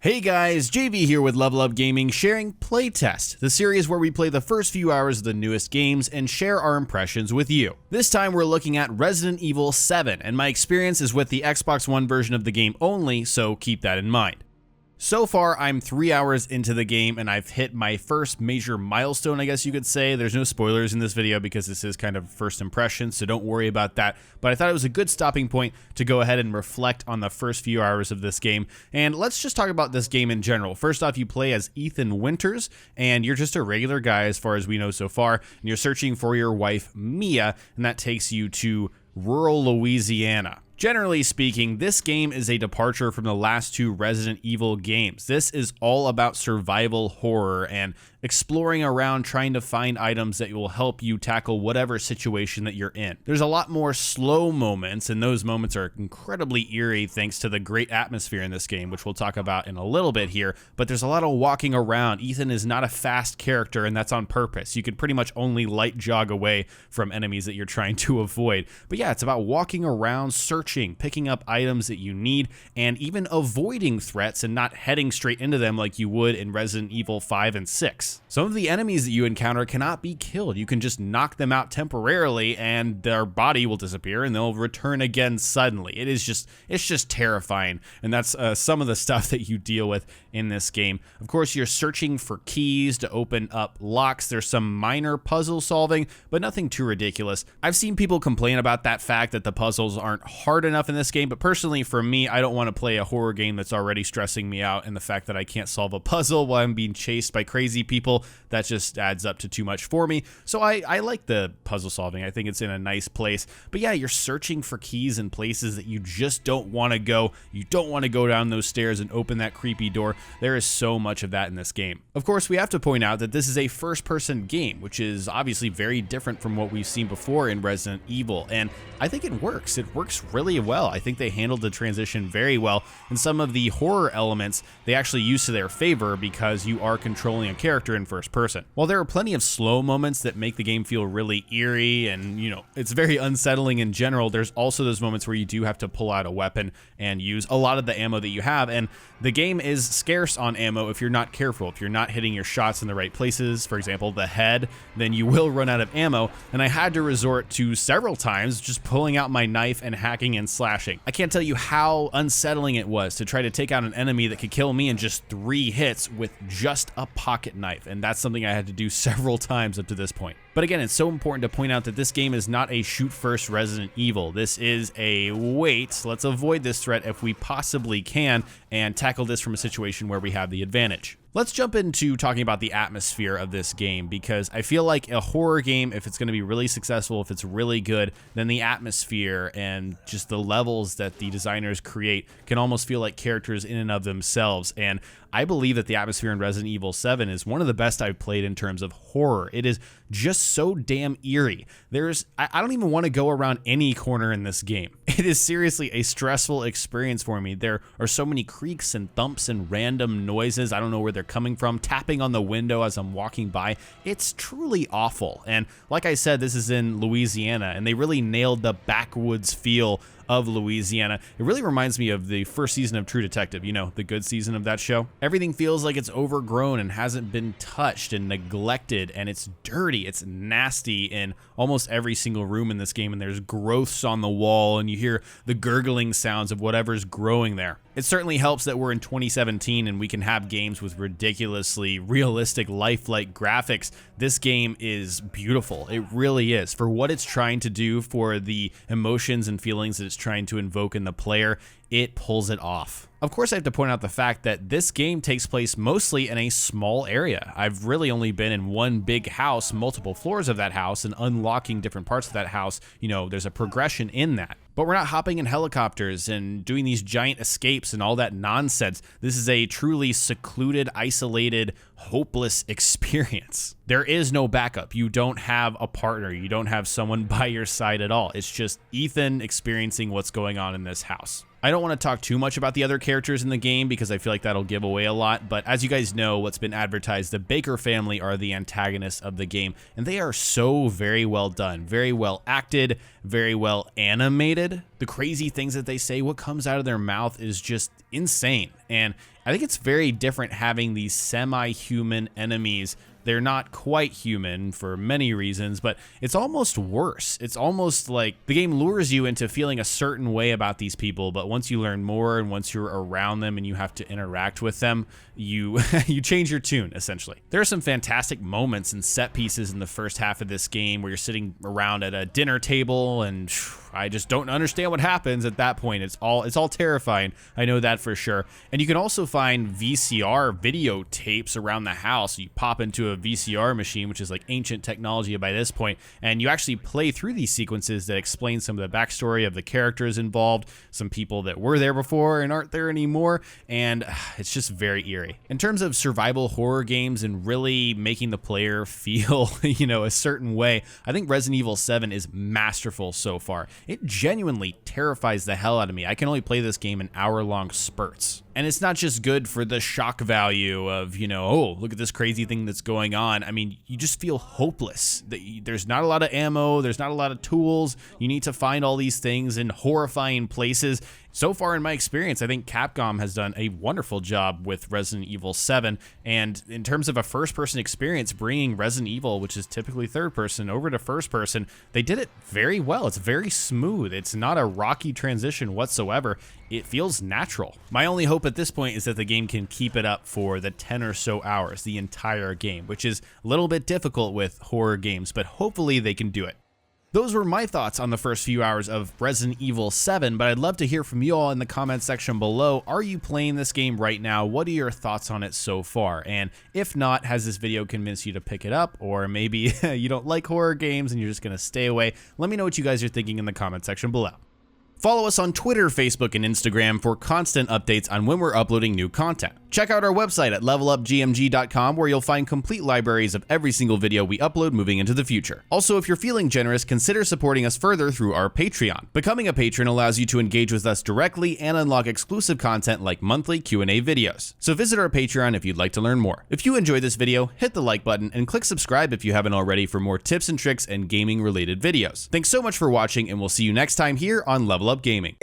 Hey guys, JV here with Level Up Gaming sharing Playtest, the series where we play the first few hours of the newest games and share our impressions with you. This time we're looking at Resident Evil 7, and my experience is with the Xbox One version of the game only, so keep that in mind. So far, I'm 3 hours into the game and I've hit my first major milestone, I guess you could say. There's no spoilers in this video because this is kind of first impressions, so don't worry about that. But I thought it was a good stopping point to go ahead and reflect on the first few hours of this game. And let's just talk about this game in general. First off, you play as Ethan Winters, and you're just a regular guy as far as we know so far. And you're searching for your wife, Mia, and that takes you to rural Louisiana. Generally speaking, this game is a departure from the last two Resident Evil games. This is all about survival horror and exploring around trying to find items that will help you tackle whatever situation that you're in. There's a lot more slow moments, and those moments are incredibly eerie thanks to the great atmosphere in this game, which we'll talk about in a little bit here, but there's a lot of walking around. Ethan is not a fast character, and that's on purpose. You can pretty much only light jog away from enemies that you're trying to avoid. But yeah, it's about walking around, searching, picking up items that you need, and even avoiding threats and not heading straight into them like you would in Resident Evil 5 and 6. Some of the enemies that you encounter cannot be killed. You can just knock them out temporarily and their body will disappear and they'll return again suddenly. It's just terrifying, and that's some of the stuff that you deal with in this game. Of course, you're searching for keys to open up locks. There's some minor puzzle solving, but nothing too ridiculous. I've seen people complain about that fact that the puzzles aren't hard enough in this game, but personally for me, I don't want to play a horror game that's already stressing me out, and the fact that I can't solve a puzzle while I'm being chased by crazy people, that just adds up to too much for me. So I like the puzzle solving. I think it's in a nice place. But yeah, you're searching for keys in places that you just don't want to go. You don't want to go down those stairs and open that creepy door. There is so much of that in this game. Of course, we have to point out that this is a first-person game, which is obviously very different from what we've seen before in Resident Evil, and I think it works. It works really well. I think they handled the transition very well, and some of the horror elements they actually use to their favor because you are controlling a character in first person. While there are plenty of slow moments that make the game feel really eerie and, it's very unsettling in general, there's also those moments where you do have to pull out a weapon and use a lot of the ammo that you have, and the game is scarce on ammo if you're not careful. If you're not hitting your shots in the right places, for example, the head, then you will run out of ammo, and I had to resort to several times just pulling out my knife and hacking and slashing. I can't tell you how unsettling it was to try to take out an enemy that could kill me in just 3 hits with just a pocket knife, and that's something I had to do several times up to this point. But again, it's so important to point out that this game is not a shoot-first Resident Evil. This is a wait, let's avoid this threat if we possibly can, and tackle this from a situation where we have the advantage. Let's jump into talking about the atmosphere of this game, because I feel like a horror game, if it's going to be really successful, if it's really good, then the atmosphere and just the levels that the designers create can almost feel like characters in and of themselves. And I believe that the atmosphere in Resident Evil 7 is one of the best I've played in terms of horror. It is just so damn eerie. I don't even want to go around any corner in this game. It is seriously a stressful experience for me. There are so many creaks and thumps and random noises. I don't know where they're coming from. Tapping on the window as I'm walking by. It's truly awful. And like I said, this is in Louisiana, and they really nailed the backwoods feel of Louisiana. It really reminds me of the first season of True Detective, the good season of that show. Everything feels like it's overgrown and hasn't been touched and neglected, and it's dirty, it's nasty in almost every single room in this game, and there's growths on the wall, and you hear the gurgling sounds of whatever's growing there. It certainly helps that we're in 2017 and we can have games with ridiculously realistic, lifelike graphics. This game is beautiful. It really is. For what it's trying to do, for the emotions and feelings that it's trying to invoke in the player, it pulls it off. Of course, I have to point out the fact that this game takes place mostly in a small area. I've really only been in one big house, multiple floors of that house, and unlocking different parts of that house. There's a progression in that. But we're not hopping in helicopters and doing these giant escapes and all that nonsense. This is a truly secluded, isolated, hopeless experience. There is no backup. You don't have a partner. You don't have someone by your side at all. It's just Ethan experiencing what's going on in this house. I don't want to talk too much about the other characters in the game because I feel like that'll give away a lot, but as you guys know, what's been advertised, the Baker family are the antagonists of the game, and they are so very well done, very well acted, very well animated. The crazy things that they say, what comes out of their mouth is just insane, and I think it's very different having these semi-human enemies. They're not quite human for many reasons, but it's almost worse. It's almost like the game lures you into feeling a certain way about these people, but once you learn more and once you're around them and you have to interact with them, you you change your tune, essentially. There are some fantastic moments and set pieces in the first half of this game where you're sitting around at a dinner table and I just don't understand what happens at that point. It's all terrifying. I know that for sure. And you can also find VCR videotapes around the house. You pop into a VCR machine, which is like ancient technology by this point, and you actually play through these sequences that explain some of the backstory of the characters involved, some people that were there before and aren't there anymore, and it's just very eerie. In terms of survival horror games and really making the player feel, a certain way, I think Resident Evil 7 is masterful so far. It genuinely terrifies the hell out of me. I can only play this game in hour-long spurts. And it's not just good for the shock value of, oh, look at this crazy thing that's going on. I mean, you just feel hopeless. There's not a lot of ammo. There's not a lot of tools. You need to find all these things in horrifying places. So far in my experience, I think Capcom has done a wonderful job with Resident Evil 7. And in terms of a first-person experience, bringing Resident Evil, which is typically third-person, over to first-person, they did it very well. It's very smooth. It's not a rocky transition whatsoever. It feels natural. My only hope at this point is that the game can keep it up for the 10 or so hours, the entire game, which is a little bit difficult with horror games, but hopefully they can do it. Those were my thoughts on the first few hours of Resident Evil 7, but I'd love to hear from you all in the comments section below. Are you playing this game right now? What are your thoughts on it so far? And if not, has this video convinced you to pick it up? Or maybe you don't like horror games and you're just gonna stay away? Let me know what you guys are thinking in the comment section below. Follow us on Twitter, Facebook, and Instagram for constant updates on when we're uploading new content. Check out our website at levelupgmg.com where you'll find complete libraries of every single video we upload moving into the future. Also, if you're feeling generous, consider supporting us further through our Patreon. Becoming a patron allows you to engage with us directly and unlock exclusive content like monthly Q&A videos. So visit our Patreon if you'd like to learn more. If you enjoyed this video, hit the like button and click subscribe if you haven't already for more tips and tricks and gaming related videos. Thanks so much for watching, and we'll see you next time here on Level Up Gaming.